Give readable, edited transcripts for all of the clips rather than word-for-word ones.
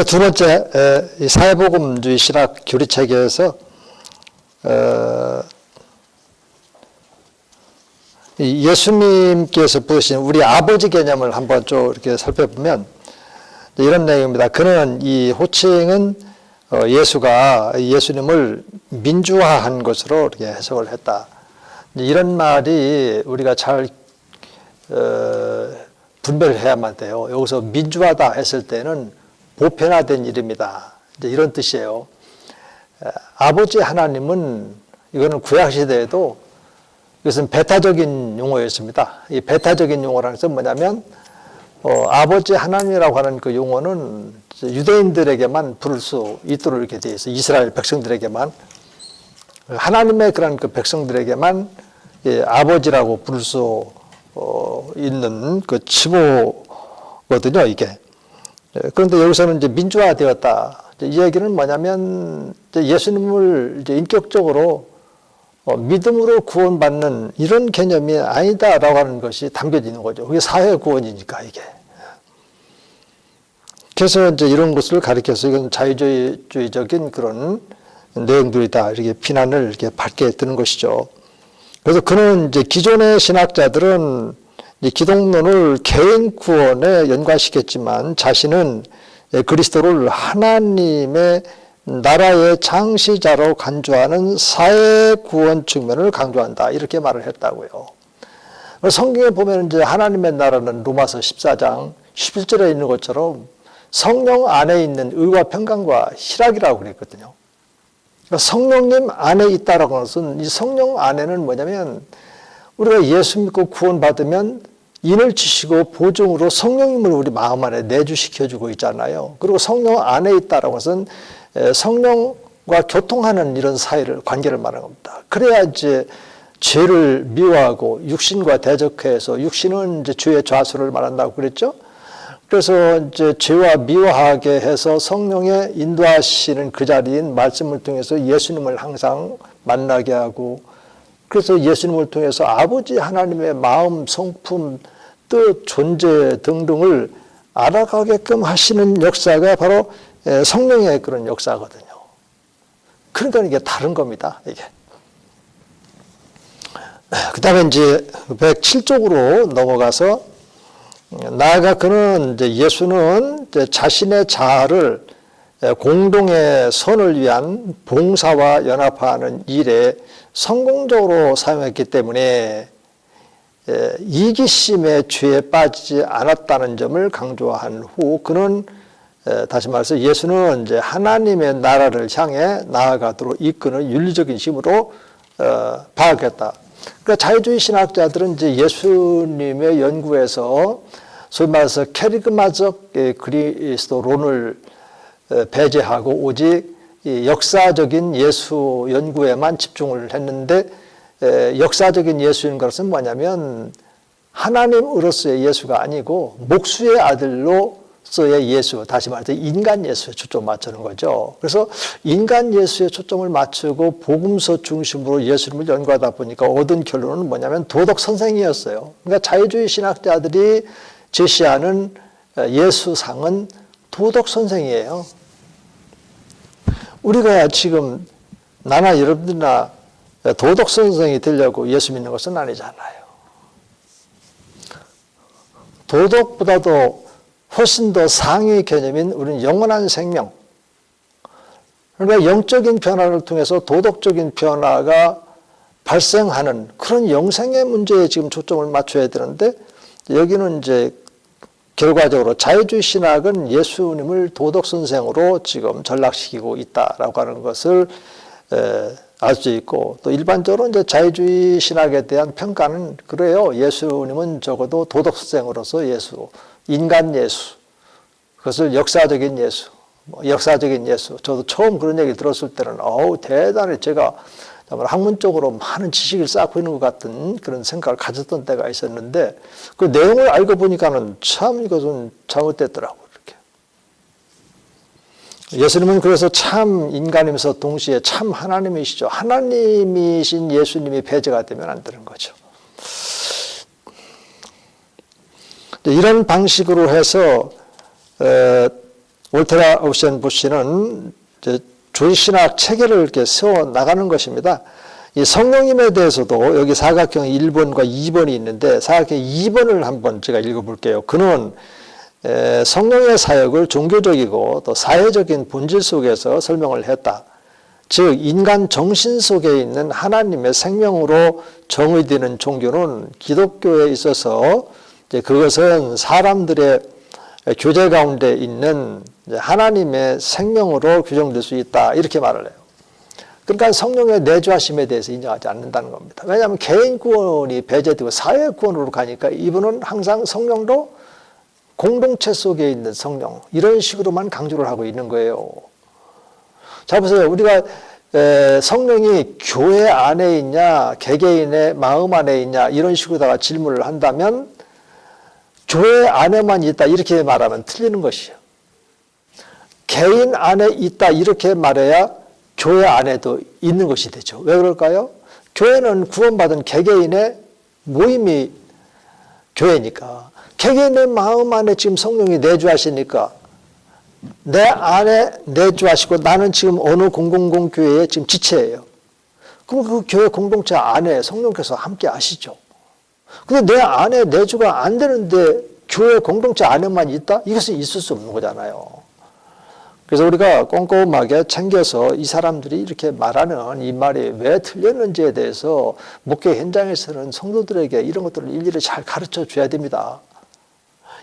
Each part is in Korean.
두 번째, 이 사회복음주의 신학 교리체계에서 예수님께서 부르신 우리 아버지 개념을 한번 좀 이렇게 살펴보면 이런 내용입니다. 그는 이 호칭은 예수가 예수님을 민주화한 것으로 이렇게 해석을 했다. 이런 말이 우리가 잘 분별해야만 돼요. 여기서 민주화다 했을 때는 보편화된 일입니다. 이제 이런 뜻이에요. 아버지 하나님은 이거는 구약시대에도 이것은 배타적인 용어였습니다. 이 배타적인 용어라는 것은 뭐냐면 아버지 하나님이라고 하는 그 용어는 유대인들에게만 부를 수 있도록 이렇게 되어 있어요. 이스라엘 백성들에게만. 하나님의 그런 그 백성들에게만 아버지라고 부를 수 있는 그 칭호거든요, 이게. 그런데 여기서는 이제 민주화되었다. 이 얘기는 뭐냐면 예수님을 이제 인격적으로 믿음으로 구원받는 이런 개념이 아니다라고 하는 것이 담겨지는 거죠. 그게 사회 구원이니까 이게. 그래서 이제 이런 것을 가리켜서 이건 자유주의적인 그런 내용들이다 이렇게 비난을 이렇게 받게 되는 것이죠. 그래서 그는 이제 기존의 신학자들은 이 기독론을 개인 구원에 연관시켰지만 자신은 그리스도를 하나님의 나라의 창시자로 간주하는 사회 구원 측면을 강조한다. 이렇게 말을 했다고요. 성경에 보면 이제 하나님의 나라는 로마서 14장 11절에 있는 것처럼 성령 안에 있는 의와 평강과 희락이라고 그랬거든요. 성령님 안에 있다라고 하는 것은 이 성령 안에는 뭐냐면 우리가 예수 믿고 구원받으면 인을 치시고 보증으로 성령님을 우리 마음 안에 내주시켜주고 있잖아요. 그리고 성령 안에 있다라고 것은 성령과 교통하는 이런 사이를, 관계를 말하는 겁니다. 그래야 이제 죄를 미워하고 육신과 대적해서 육신은 이제 죄의 좌수를 말한다고 그랬죠. 그래서 이제 죄와 미워하게 해서 성령의 인도하시는 그 자리인 말씀을 통해서 예수님을 항상 만나게 하고 그래서 예수님을 통해서 아버지 하나님의 마음, 성품, 뜻, 존재 등등을 알아가게끔 하시는 역사가 바로 성령의 그런 역사거든요. 그러니까 이게 다른 겁니다. 이게. 그 다음에 이제 107쪽으로 넘어가서 나아가 그는 이제 예수는 이제 자신의 자아를 공동의 선을 위한 봉사와 연합하는 일에 성공적으로 사용했기 때문에 이기심의 죄에 빠지지 않았다는 점을 강조한 후 그는 다시 말해서 예수는 이제 하나님의 나라를 향해 나아가도록 이끄는 윤리적인 힘으로 파악했다. 그러니까 자유주의 신학자들은 이제 예수님의 연구에서 소위 말해서 캐리그마적 그리스도론을 배제하고 오직 역사적인 예수 연구에만 집중을 했는데 역사적인 예수인 것은 뭐냐면 하나님으로서의 예수가 아니고 목수의 아들로서의 예수, 다시 말해서 인간 예수에 초점 맞추는 거죠. 그래서 인간 예수에 초점을 맞추고 복음서 중심으로 예수님을 연구하다 보니까 얻은 결론은 뭐냐면 도덕 선생이었어요. 그러니까 자유주의 신학자들이 제시하는 예수상은 도덕 선생이에요. 우리가 지금 나나 여러분들이나 도덕 선생이 되려고 예수 믿는 것은 아니잖아요. 도덕보다도 훨씬 더 상위 개념인 우리는 영원한 생명. 그러니까 영적인 변화를 통해서 도덕적인 변화가 발생하는 그런 영생의 문제에 지금 초점을 맞춰야 되는데 여기는 이제 결과적으로 자유주의 신학은 예수님을 도덕 선생으로 지금 전락시키고 있다라고 하는 것을 알 수 있고 또 일반적으로 이제 자유주의 신학에 대한 평가는 그래요. 예수님은 적어도 도덕 선생으로서 예수, 인간 예수, 그것을 역사적인 예수, 역사적인 예수. 저도 처음 그런 얘기 들었을 때는 대단히 제가 학문적으로 많은 지식을 쌓고 있는 것 같은 그런 생각을 가졌던 때가 있었는데 그 내용을 알고 보니까는 참 이것은 잘못됐더라고요. 예수님은 그래서 참 인간이면서 동시에 참 하나님이시죠. 하나님이신 예수님이 배제가 되면 안 되는 거죠. 이런 방식으로 해서 월테라 오션 부시는 조신학 체계를 이렇게 세워 나가는 것입니다. 이 성령님에 대해서도 여기 사각형 1번과 2번이 있는데 사각형 2번을 한번 제가 읽어볼게요. 그는 성령의 사역을 종교적이고 또 사회적인 본질 속에서 설명을 했다. 즉 인간 정신 속에 있는 하나님의 생명으로 정의되는 종교는 기독교에 있어서 그것은 사람들의 교제 가운데 있는 하나님의 생명으로 규정될 수 있다. 이렇게 말을 해요. 그러니까 성령의 내주하심에 대해서 인정하지 않는다는 겁니다. 왜냐하면 개인 구원이 배제되고 사회 구원으로 가니까 이분은 항상 성령도 공동체 속에 있는 성령 이런 식으로만 강조를 하고 있는 거예요. 자 보세요. 우리가 성령이 교회 안에 있냐 개개인의 마음 안에 있냐 이런 식으로다가 질문을 한다면 교회 안에만 있다 이렇게 말하면 틀리는 것이에요. 개인 안에 있다 이렇게 말해야 교회 안에도 있는 것이 되죠. 왜 그럴까요? 교회는 구원받은 개개인의 모임이 교회니까 개개인의 마음 안에 지금 성령이 내주하시니까 내 안에 내주하시고 나는 지금 어느 공공교회의 지금 지체예요. 그럼 그 교회 공동체 안에 성령께서 함께 하시죠. 근데 내 안에 내주가 안 되는데 교회 공동체 안에만 있다? 이것은 있을 수 없는 거잖아요. 그래서 우리가 꼼꼼하게 챙겨서 이 사람들이 이렇게 말하는 이 말이 왜 틀렸는지에 대해서 목회 현장에서는 성도들에게 이런 것들을 일일이 잘 가르쳐 줘야 됩니다.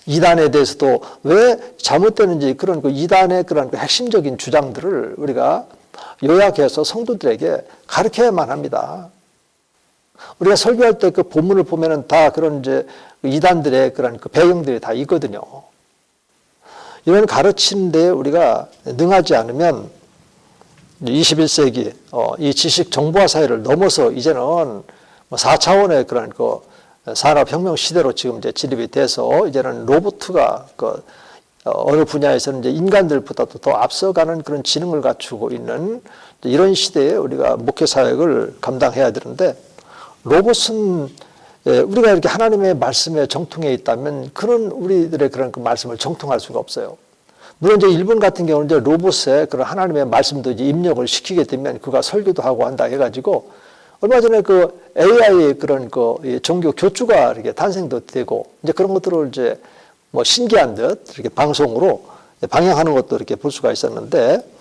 이단에 대해서도 왜 잘못되는지 그런 그 이단의 그런 그 핵심적인 주장들을 우리가 요약해서 성도들에게 가르쳐야만 합니다. 우리가 설교할 때 그 본문을 보면은 다 그런 이제 이단들의 그런 그 배경들이 다 있거든요. 이런 가르치는데 우리가 능하지 않으면 21세기 이 지식 정보화 사회를 넘어서 이제는 4차원의 그런 그 산업혁명 시대로 지금 이제 진입이 돼서 이제는 로봇가 그 어느 분야에서는 이제 인간들보다도 더 앞서가는 그런 지능을 갖추고 있는 이런 시대에 우리가 목회 사역을 감당해야 되는데 로봇은 우리가 이렇게 하나님의 말씀에 정통해 있다면 그런 우리들의 그런 그 말씀을 정통할 수가 없어요. 물론 이제 일본 같은 경우는 이제 로봇에 그런 하나님의 말씀도 이제 입력을 시키게 되면 그가 설교도 하고 한다 해가지고 얼마 전에 그 AI 그런 그 종교 교주가 이렇게 탄생도 되고 이제 그런 것들을 이제 뭐 신기한 듯 이렇게 방송으로 방영하는 것도 이렇게 볼 수가 있었는데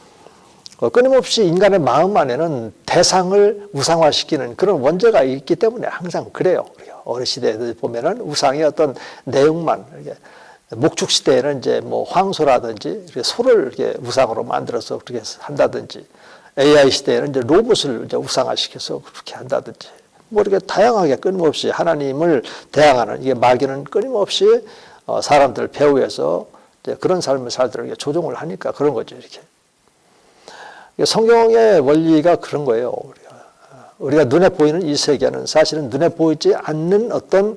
끊임없이 인간의 마음 안에는 대상을 우상화시키는 그런 원죄가 있기 때문에 항상 그래요. 어느 시대에 보면은 우상의 어떤 내용만 이렇게 목축 시대에는 이제 뭐 황소라든지 이렇게 소를 이렇게 우상으로 만들어서 그렇게 한다든지 AI 시대에는 이제 로봇을 이제 우상화시켜서 그렇게 한다든지 뭐 이렇게 다양하게 끊임없이 하나님을 대항하는 이게 마귀는 끊임없이 사람들을 배후에서 이제 그런 삶을 살도록 조종을 하니까 그런 거죠 이렇게. 성경의 원리가 그런 거예요. 우리가 눈에 보이는 이 세계는 사실은 눈에 보이지 않는 어떤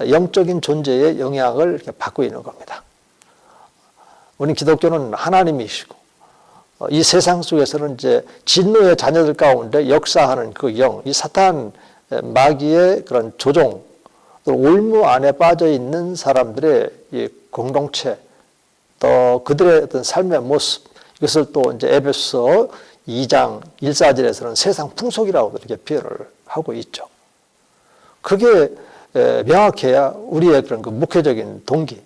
영적인 존재의 영향을 이렇게 받고 있는 겁니다. 우리 기독교는 하나님이시고 이 세상 속에서는 이제 진노의 자녀들 가운데 역사하는 그 영, 이 사탄 마귀의 그런 조종, 또 올무 안에 빠져 있는 사람들의 이 공동체, 또 그들의 어떤 삶의 모습, 이것을 또 이제 에베소서 2장 1~4절에서는 세상 풍속이라고 이렇게 표현을 하고 있죠. 그게 명확해야 우리의 그런 그 목회적인 동기,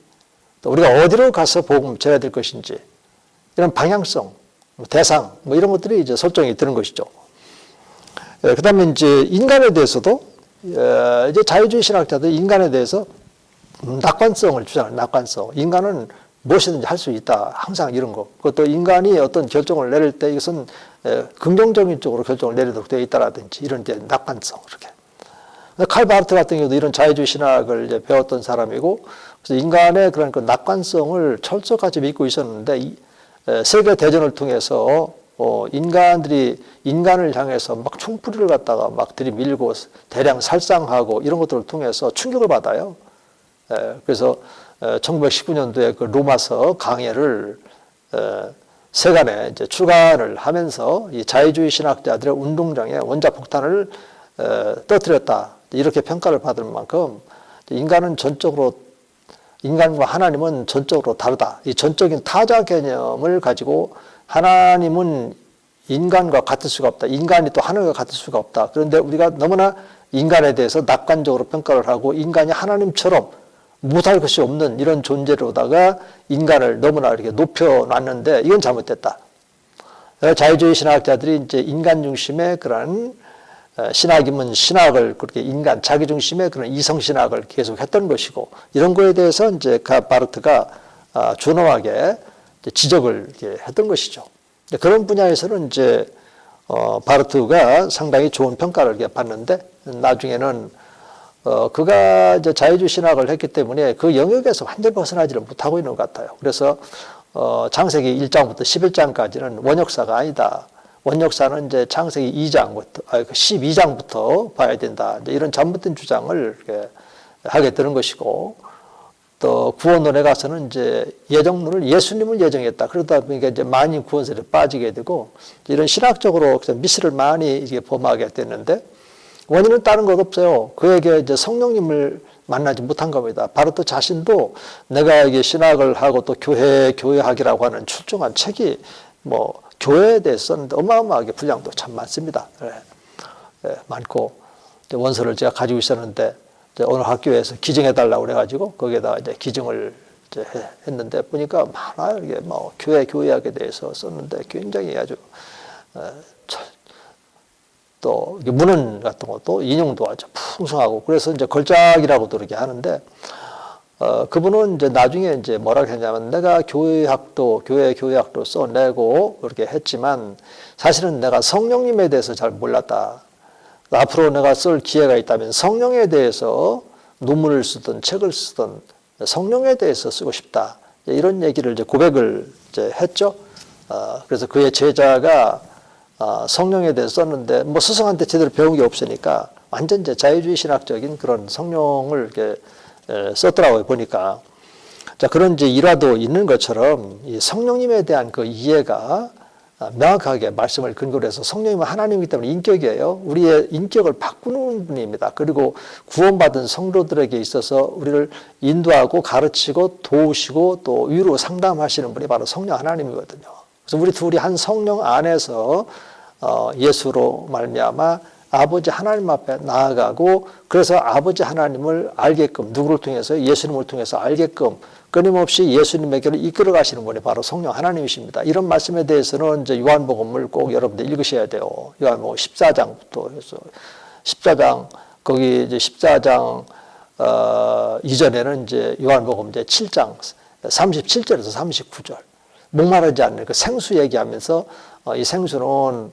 또 우리가 어디로 가서 복음 전해야 될 것인지 이런 방향성, 대상 뭐 이런 것들이 이제 설정이 되는 것이죠. 그다음에 이제 인간에 대해서도 이제 자유주의 신학자들 인간에 대해서 낙관성을 주장해요. 낙관성. 인간은 무엇이든지 할 수 있다. 항상 이런 거. 그것도 인간이 어떤 결정을 내릴 때 이것은 긍정적인 쪽으로 결정을 내리도록 되어 있다라든지 이런 이제 낙관성 이렇게. 칼 바르트 같은 경우도 이런 자유주의 신학을 이제 배웠던 사람이고, 그래서 인간의 그런 그 낙관성을 철저하게 믿고 있었는데 세계 대전을 통해서 인간들이 인간을 향해서 막 총풀이를 갖다가 막 들이밀고 대량 살상하고 이런 것들을 통해서 충격을 받아요. 그래서 1919년도에 그 로마서 강해를 세간에 이제 출간을 하면서 이 자유주의 신학자들의 운동장에 원자폭탄을 터뜨렸다. 이렇게 평가를 받을 만큼 인간은 전적으로 인간과 하나님은 전적으로 다르다. 이 전적인 타자 개념을 가지고 하나님은 인간과 같을 수가 없다. 인간이 또 하나님과 같을 수가 없다. 그런데 우리가 너무나 인간에 대해서 낙관적으로 평가를 하고 인간이 하나님처럼 못할 것이 없는 이런 존재로다가 인간을 너무나 이렇게 높여놨는데 이건 잘못됐다. 자유주의 신학자들이 이제 인간 중심의 그런 신학이면 신학을 그렇게 인간 자기 중심의 그런 이성 신학을 계속했던 것이고 이런 거에 대해서 이제 바르트가 준엄하게 지적을 했던 것이죠. 그런 분야에서는 이제 바르트가 상당히 좋은 평가를 받는데 나중에는 그가 이제 자유주의 신학을 했기 때문에 그 영역에서 완전히 벗어나지를 못하고 있는 것 같아요. 그래서 창세기 1장부터 11장까지는 원역사가 아니다. 원역사는 이제 창세기 2장부터, 12장부터 봐야 된다. 이제 이런 잘못된 주장을 하게 되는 것이고, 또 구원론에 가서는 이제 예정론을 예수님을 예정했다. 그러다 보니까 이제 만인 구원설에 빠지게 되고, 이런 신학적으로 미스를 많이 이게 범하게 됐는데, 원인은 다른 것 없어요. 그에게 이제 성령님을 만나지 못한 겁니다. 바르트 자신도 내가 이게 신학을 하고 또 교회학이라고 하는 출중한 책이 뭐 교회에 대해서 썼는데 어마어마하게 분량도 참 많습니다. 많고 원서를 제가 가지고 있었는데 오늘 학교에서 기증해달라고 그래가지고 거기에다 이제 기증을 이제 했는데 보니까 많아요. 이게 뭐 교회학에 대해서 썼는데 굉장히 아주 또 문헌 같은 것도 인용도 아주 풍성하고 그래서 이제 걸작이라고도 그렇게 하는데 그분은 이제 나중에 이제 뭐라고 했냐면 내가 교회학도 써내고 그렇게 했지만 사실은 내가 성령님에 대해서 잘 몰랐다. 앞으로 내가 쓸 기회가 있다면 성령에 대해서 논문을 쓰든 책을 쓰든 성령에 대해서 쓰고 싶다. 이런 얘기를 이제 고백을 이제 했죠. 그래서 그의 제자가 성령에 대해서 썼는데 뭐 스승한테 제대로 배운 게 없으니까 완전 이제 자유주의 신학적인 그런 성령을 이렇게 썼더라고요 보니까. 자 그런 이제 일화도 있는 것처럼 이 성령님에 대한 그 이해가 명확하게 말씀을 근거로 해서 성령님은 하나님이기 때문에 인격이에요. 우리의 인격을 바꾸는 분입니다. 그리고 구원받은 성도들에게 있어서 우리를 인도하고 가르치고 도우시고 또 위로 상담하시는 분이 바로 성령 하나님이거든요. 그래서 우리 둘이 한 성령 안에서 예수로 말미암아 아버지 하나님 앞에 나아가고 그래서 아버지 하나님을 알게끔 누구를 통해서 예수님을 통해서 알게끔 끊임없이 예수님에게로 이끌어 가시는 분이 바로 성령 하나님이십니다. 이런 말씀에 대해서는 이제 요한복음을 꼭 여러분들 읽으셔야 돼요. 요한복음 14장부터 해서 14장 거기 이제 14장 이전에는 이제 요한복음 이제 7장 37절에서 39절 목마르지 않는 그 생수 얘기하면서 이 생수는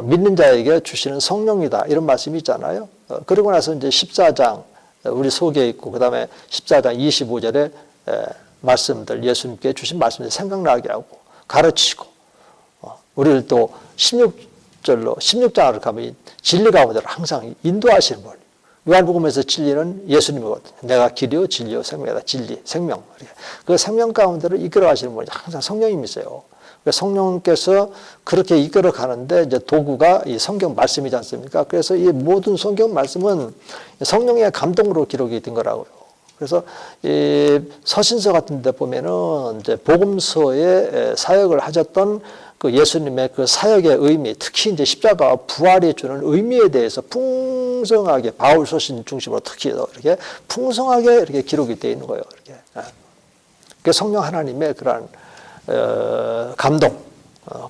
믿는 자에게 주시는 성령이다. 이런 말씀이 있잖아요. 그러고 나서 이제 14장 우리 속에 있고 그 다음에 14장 25절에 말씀들 예수님께 주신 말씀을 생각나게 하고 가르치고 우리를 또 16장으로 가면 진리 가운데로 항상 인도하시는 분. 요한복음에서 진리는 예수님이거든요. 내가 길이요 진리요 생명이다. 진리, 생명. 그 생명 가운데로 이끌어 가시는 분이 항상 성령님이세요. 성령께서 그렇게 이끌어 가는데 이제 도구가 이 성경 말씀이지 않습니까? 그래서 이 모든 성경 말씀은 성령의 감동으로 기록이 된 거라고요. 그래서 이 서신서 같은 데 보면은 이제 복음서에 사역을 하셨던 그 예수님의 그 사역의 의미, 특히 이제 십자가와 부활이 주는 의미에 대해서 풍성하게 바울 서신 중심으로 특히 이렇게 풍성하게 이렇게 기록이 되어 있는 거예요. 이렇게. 그 성령 하나님의 그러한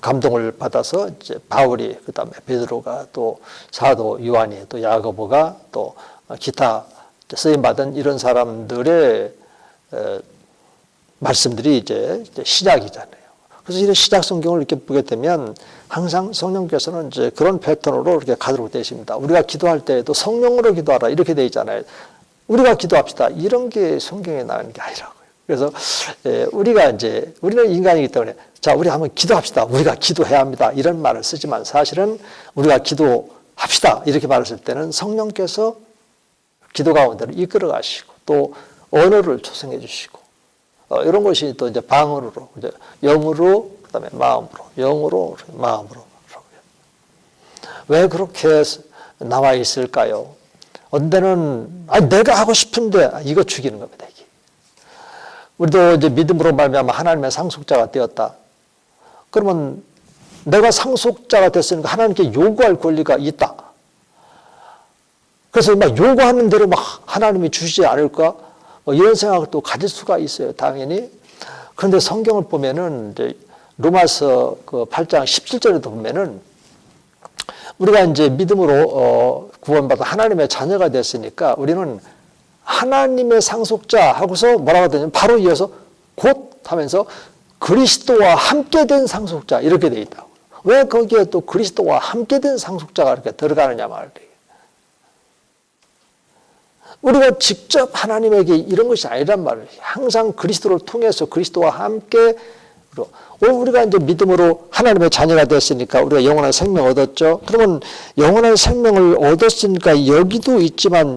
감동을 받아서 이제 바울이 그다음에 베드로가 또 사도 요한이 또 야고보가 또 기타 쓰임 받은 이런 사람들의 말씀들이 이제 시작이잖아요. 그래서 이런 시작 성경을 이렇게 보게 되면 항상 성령께서는 이제 그런 패턴으로 이렇게 가도록 되십니다. 우리가 기도할 때에도 성령으로 기도하라 이렇게 되어 있잖아요. 우리가 기도합시다 이런 게 성경에 나오는 게 아니라고요. 그래서 우리는 인간이기 때문에 자 우리 한번 기도합시다. 우리가 기도해야 합니다. 이런 말을 쓰지만 사실은 우리가 기도합시다 이렇게 말을 쓸 때는 성령께서 기도 가운데로 이끌어 가시고 또 언어를 조성해 주시고 이런 것이 또 이제 방언으로 이제 영으로 그다음에 마음으로 영으로 마음으로 왜 그렇게 나와 있을까요? 언제는 내가 하고 싶은데 이거 죽이는 겁니다. 이게. 우리도 이제 믿음으로 말미암아 하나님의 상속자가 되었다. 그러면 내가 상속자가 됐으니까 하나님께 요구할 권리가 있다. 그래서 막 요구하는 대로 막 하나님이 주시지 않을까? 뭐 이런 생각을 또 가질 수가 있어요, 당연히. 그런데 성경을 보면은 이제 로마서 그 8장 17절에도 보면은 우리가 이제 믿음으로 구원받아 하나님의 자녀가 됐으니까 우리는 하나님의 상속자 하고서 뭐라고 하더니 바로 이어서 곧 하면서 그리스도와 함께 된 상속자 이렇게 돼 있다고. 왜 거기에 또 그리스도와 함께 된 상속자가 이렇게 들어가느냐 말이에요. 우리가 직접 하나님에게 이런 것이 아니란 말이에요. 항상 그리스도를 통해서 그리스도와 함께 우리가 이제 믿음으로 하나님의 자녀가 됐으니까 우리가 영원한 생명을 얻었죠. 그러면 영원한 생명을 얻었으니까 여기도 있지만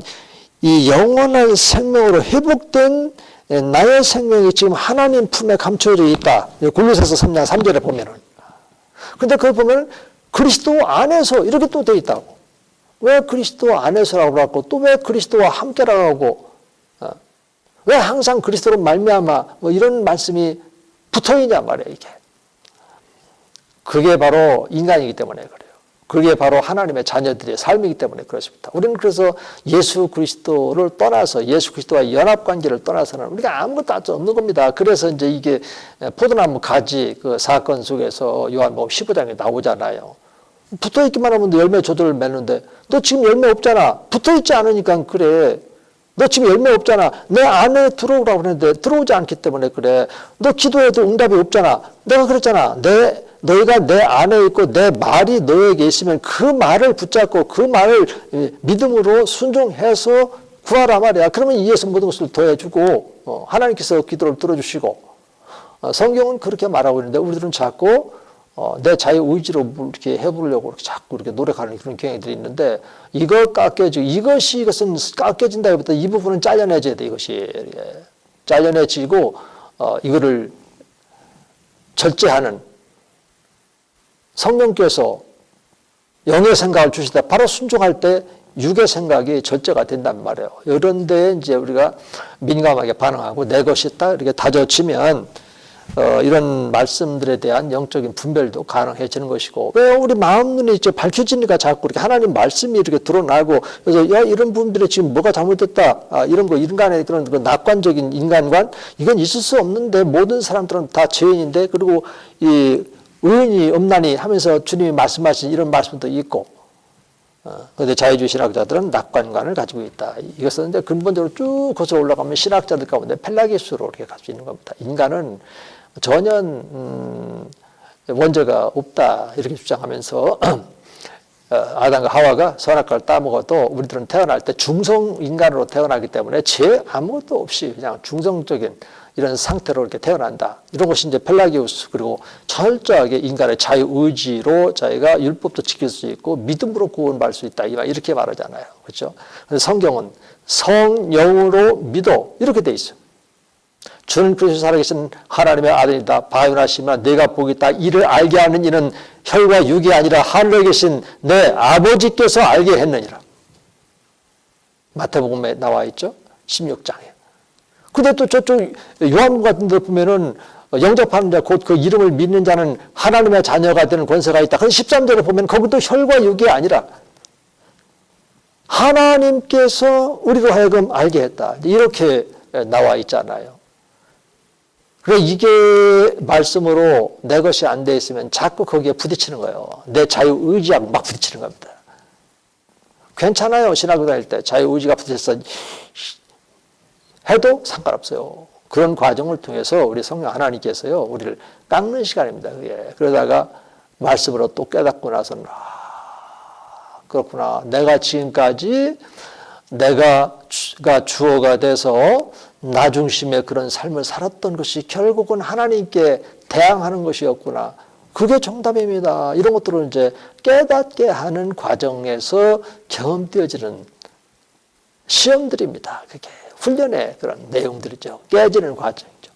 이 영원한 생명으로 회복된 나의 생명이 지금 하나님 품에 감춰져 있다. 골로새서 3장 3절에 보면은. 근데 그걸 보면 그리스도 안에서 이렇게 또 돼 있다고. 왜 그리스도 안에서라고 하고 또 왜 그리스도와 함께라고 하고 왜 항상 그리스도로 말미암아 뭐 이런 말씀이 붙어있냐 말이에요. 이게. 그게 바로 인간이기 때문에 그래요. 그게 바로 하나님의 자녀들의 삶이기 때문에 그렇습니다. 우리는 그래서 예수 그리스도를 떠나서 예수 그리스도와 연합관계를 떠나서는 우리가 아무것도 할 수 없는 겁니다. 그래서 이제 이게 포도나무 가지 그 사건 속에서 요한복음 15장에 나오잖아요. 붙어있기만 하면 열매 저절로 맺는데 너 지금 열매 없잖아. 붙어있지 않으니까 그래. 너 지금 열매 없잖아. 내 안에 들어오라고 그랬는데 들어오지 않기 때문에 그래. 너 기도해도 응답이 없잖아. 내가 그랬잖아. 너희가 내 안에 있고 내 말이 너에게 있으면 그 말을 붙잡고 그 말을 믿음으로 순종해서 구하라 말이야. 그러면 이에서 모든 것을 더해주고 하나님께서 기도를 들어주시고 성경은 그렇게 말하고 있는데 우리들은 자꾸 내 자유 의지로 이렇게 해보려고 이렇게 자꾸 이렇게 노력하는 그런 경향들이 있는데 이것은 깎여진다기보다 이 부분은 잘려내줘야 돼. 이것이 잘려내지고 이거를 절제하는 성령께서 영의 생각을 주시다 바로 순종할 때 육의 생각이 절제가 된단 말이에요. 이런 데에 이제 우리가 민감하게 반응하고 내 것이다 이렇게 다져지면 이런 말씀들에 대한 영적인 분별도 가능해지는 것이고 왜 우리 마음 눈이 이제 밝혀지니까 자꾸 이렇게 하나님 말씀이 이렇게 드러나고 그래서 야 이런 부분들이 지금 뭐가 잘못됐다 이런 거 인간의 그런 낙관적인 인간관 이건 있을 수 없는데 모든 사람들은 다 죄인인데 그리고 이 의인이 없나니 하면서 주님이 말씀하신 이런 말씀도 있고 그런데 자유주의 신학자들은 낙관관을 가지고 있다. 이것은 이제 근본적으로 쭉 거슬러 올라가면 신학자들 가운데 펠라기수로 이렇게 갈 수 있는 겁니다. 인간은 전혀 원죄가 없다 이렇게 주장하면서 아담과 하와가 선악과를 따먹어도 우리들은 태어날 때 중성 인간으로 태어나기 때문에 죄 아무것도 없이 그냥 중성적인 이런 상태로 이렇게 태어난다. 이런 것이 이제 펠라기우스 그리고 철저하게 인간의 자유의지로 자기가 율법도 지킬 수 있고 믿음으로 구원받을 수 있다. 이렇게 말하잖아요. 그렇죠? 그래서 성경은 성령으로 믿어 이렇게 돼 있어요. 주는 그리스도 살아계신 하나님의 아들이다. 바요나시나 내가 보겠다. 이를 알게 하는 이는 혈과 육이 아니라 하늘에 계신 내 아버지께서 알게 했느니라. 마태복음에 나와 있죠. 16장에. 근데 또 저쪽 요한복음 같은 데 보면은 영접하는 자 곧 그 이름을 믿는 자는 하나님의 자녀가 되는 권세가 있다. 그런데 13절에 보면 거기도 혈과 육이 아니라 하나님께서 우리로 하여금 알게 했다. 이렇게 나와 있잖아요. 그래 이게 말씀으로 내 것이 안 돼 있으면 자꾸 거기에 부딪히는 거예요. 내 자유의지하고 막 부딪히는 겁니다. 괜찮아요. 신학교 다닐 때 자유의지가 부딪혀서 해도 상관없어요. 그런 과정을 통해서 우리 성령 하나님께서요 우리를 깎는 시간입니다. 그게. 그러다가 말씀으로 또 깨닫고 나서는 그렇구나. 내가 지금까지 내가 주어가 돼서 나 중심의 그런 삶을 살았던 것이 결국은 하나님께 대항하는 것이었구나. 그게 정답입니다. 이런 것들을 이제 깨닫게 하는 과정에서 경험되어지는 시험들입니다. 그게. 훈련의 그런 내용들이죠. 깨지는 과정이죠.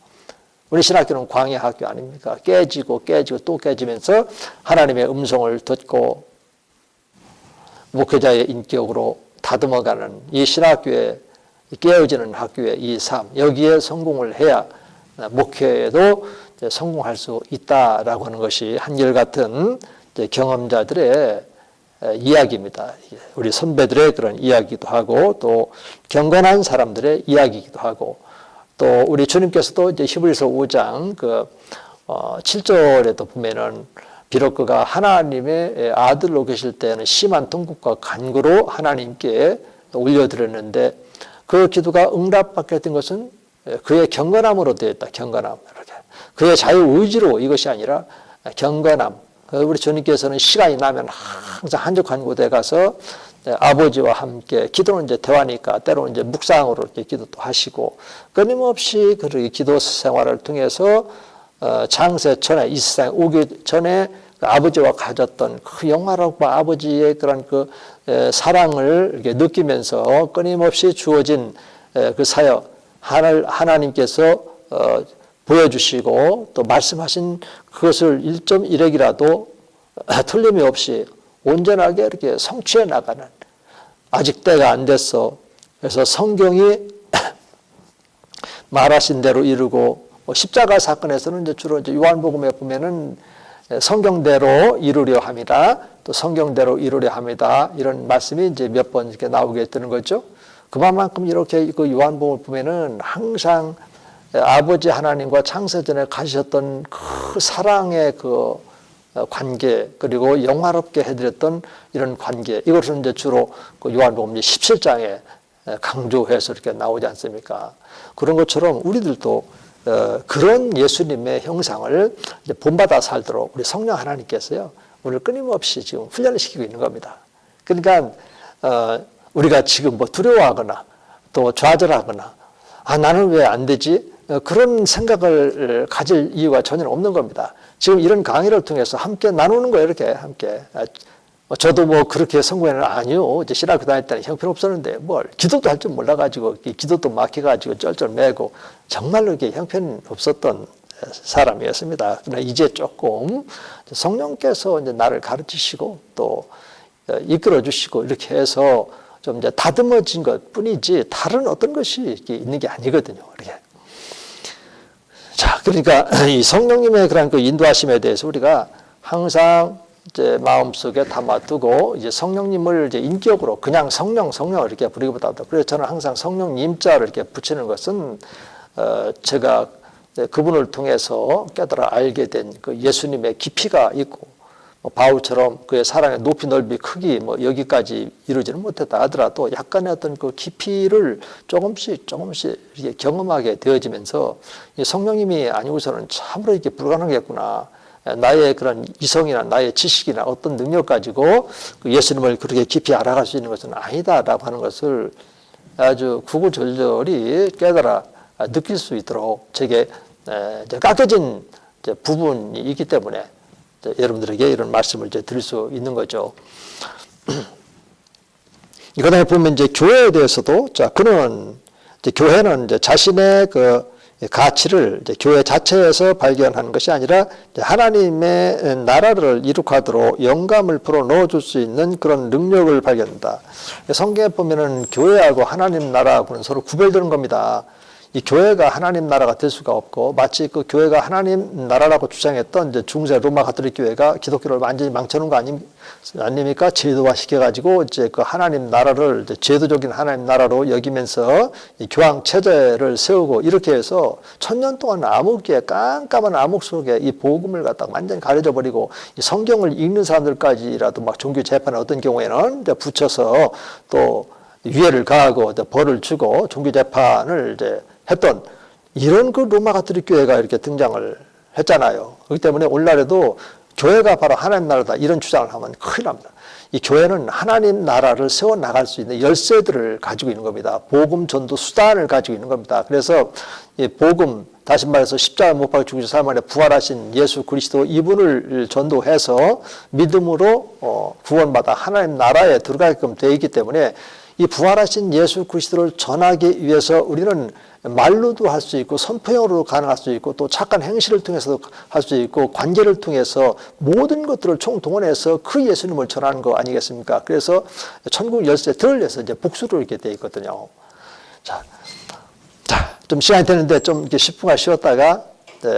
우리 신학교는 광야 학교 아닙니까? 깨지고 또 깨지면서 하나님의 음성을 듣고 목회자의 인격으로 다듬어가는 이 신학교의 깨어지는 학교의 이 삶, 여기에 성공을 해야 목회에도 성공할 수 있다라고 하는 것이 한결같은 경험자들의 이야기입니다. 우리 선배들의 그런 이야기도 하고 또 경건한 사람들의 이야기이기도 하고 또 우리 주님께서도 이제 히브리서 5장 7절에도 보면은 비록 그가 하나님의 아들로 계실 때는 심한 통곡과 간구로 하나님께 올려드렸는데 그 기도가 응답받게 된 것은 그의 경건함으로 되었다. 경건함. 이렇게. 그의 자유의지로 이것이 아니라 경건함. 우리 주님께서는 시간이 나면 항상 한적한 곳에 가서 아버지와 함께 기도는 이제 대화니까 때로는 이제 묵상으로 이렇게 기도도 하시고 끊임없이 그 기도 생활을 통해서 창세 전에 이 세상에 오기 전에 아버지와 가졌던 그 영화롭고 아버지의 그런 그 사랑을 이렇게 느끼면서 끊임없이 주어진 그 사역 하나님께서 보여주시고 또 말씀하신 그것을 1.1핵이라도 틀림이 없이 온전하게 이렇게 성취해 나가는 아직 때가 안 됐어. 그래서 성경이 말하신 대로 이루고 십자가 사건에서는 이제 주로 이제 요한복음에 보면은 성경대로 이루려 합니다. 또 성경대로 이루려 합니다. 이런 말씀이 이제 몇 번 이렇게 나오게 되는 거죠. 그만큼 이렇게 그 요한복음을 보면은 항상 아버지 하나님과 창세전에 가지셨던 그 사랑의 그 관계 그리고 영화롭게 해드렸던 이런 관계 이것은 이제 주로 그 요한복음 17장에 강조해서 이렇게 나오지 않습니까? 그런 것처럼 우리들도 그런 예수님의 형상을 이제 본받아 살도록 우리 성령 하나님께서요 오늘 끊임없이 지금 훈련을 시키고 있는 겁니다. 그러니까 우리가 지금 뭐 두려워하거나 또 좌절하거나 나는 왜 안 되지? 그런 생각을 가질 이유가 전혀 없는 겁니다. 지금 이런 강의를 통해서 함께 나누는 거예요. 이렇게 함께. 저도 뭐 그렇게 성공에는 아니요. 이제 신학교 다닐 때는 형편없었는데 뭘 기도도 할 줄 몰라가지고 기도도 막혀가지고 쩔쩔매고 정말로 이렇게 형편없었던 사람이었습니다. 그러나 이제 조금 성령께서 이제 나를 가르치시고 또 이끌어 주시고 이렇게 해서 좀 이제 다듬어진 것 뿐이지 다른 어떤 것이 있는 게 아니거든요. 이렇게. 자, 그러니까 이 성령님의 그런 그 인도하심에 대해서 우리가 항상 이제 마음속에 담아두고 이제 성령님을 이제 인격으로 그냥 성령 이렇게 부르기보다도 그래서 저는 항상 성령님자를 이렇게 붙이는 것은 제가 그분을 통해서 깨달아 알게 된 그 예수님의 깊이가 있고 바울처럼 그의 사랑의 높이 넓이 크기 뭐 여기까지 이루지는 못했다 하더라도 약간의 어떤 그 깊이를 조금씩 이렇게 경험하게 되어지면서 성령님이 아니고서는 참으로 이렇게 불가능하겠구나. 나의 그런 이성이나 나의 지식이나 어떤 능력 가지고 그 예수님을 그렇게 깊이 알아갈 수 있는 것은 아니다라고 하는 것을 아주 구구절절히 깨달아 느낄 수 있도록 제게 깎여진 부분이 있기 때문에 여러분들에게 이런 말씀을 이제 드릴 수 있는 거죠. 이거에 보면 이제 교회에 대해서도 자 그는 이제 교회는 이제 자신의 그 가치를 이제 교회 자체에서 발견하는 것이 아니라 하나님의 나라를 이룩하도록 영감을 풀어 넣어줄 수 있는 그런 능력을 발견한다. 성경에 보면은 교회하고 하나님 나라하고는 서로 구별되는 겁니다. 이 교회가 하나님 나라가 될 수가 없고 마치 그 교회가 하나님 나라라고 주장했던 이제 중세 로마 가톨릭 교회가 기독교를 완전히 망쳐놓은 거 아닙니까? 제도화 시켜가지고 이제 그 하나님 나라를 이제 제도적인 하나님 나라로 여기면서 이 교황 체제를 세우고 이렇게 해서 1000년 동안 암흑기에 깜깜한 암흑 속에 이 복음을 갖다가 완전히 가려져 버리고 이 성경을 읽는 사람들까지라도 막 종교 재판에 어떤 경우에는 이제 붙여서 또 유해를 가하고 벌을 주고 종교 재판을 이제 했던 이런 그 로마 가톨릭 교회가 이렇게 등장을 했잖아요. 그렇기 때문에 오늘날에도 교회가 바로 하나님 나라다 이런 주장을 하면 큰일 납니다. 이 교회는 하나님 나라를 세워나갈 수 있는 열쇠들을 가지고 있는 겁니다. 복음 전도 수단을 가지고 있는 겁니다. 그래서 이 복음 다시 말해서 십자가 못 박혀 죽으신 사람 안에 부활하신 예수 그리스도 이분을 전도해서 믿음으로 구원받아 하나님 나라에 들어가게끔 되어 있기 때문에 이 부활하신 예수 그리스도를 전하기 위해서 우리는 말로도 할 수 있고 선포형으로 가능할 수 있고 또 착한 행실을 통해서도 할 수 있고 관계를 통해서 모든 것들을 총동원해서 그 예수님을 전하는 거 아니겠습니까? 그래서 천국 열쇠 들을 내서 이제 복수를 이렇게 되어 있거든요. 자, 좀 시간이 되는데 좀 이렇게 10분간 쉬었다가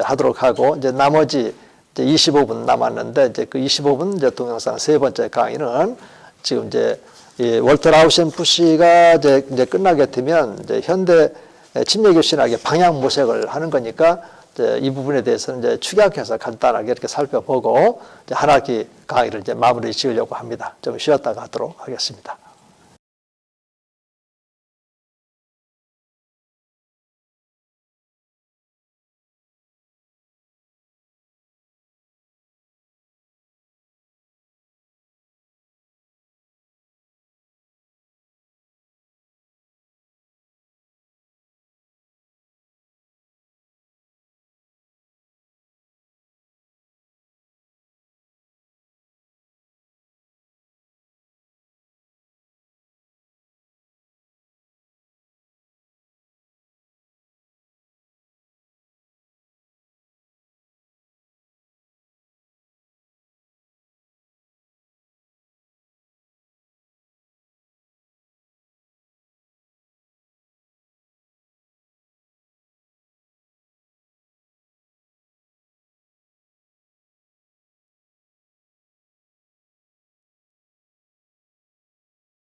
하도록 하고, 이제 나머지 이제 25분 남았는데, 이제 그 25분 이제 동영상 세 번째 강의는 지금 이제 이 월터 라우셴푸시가 이제 끝나게 되면 이제 현대 침례교 신학의 방향 모색을 하는 거니까 이제 이 부분에 대해서는 이제 축약해서 간단하게 이렇게 살펴보고 이제 한 학기 강의를 이제 마무리 지으려고 합니다. 좀 쉬었다가 하도록 하겠습니다.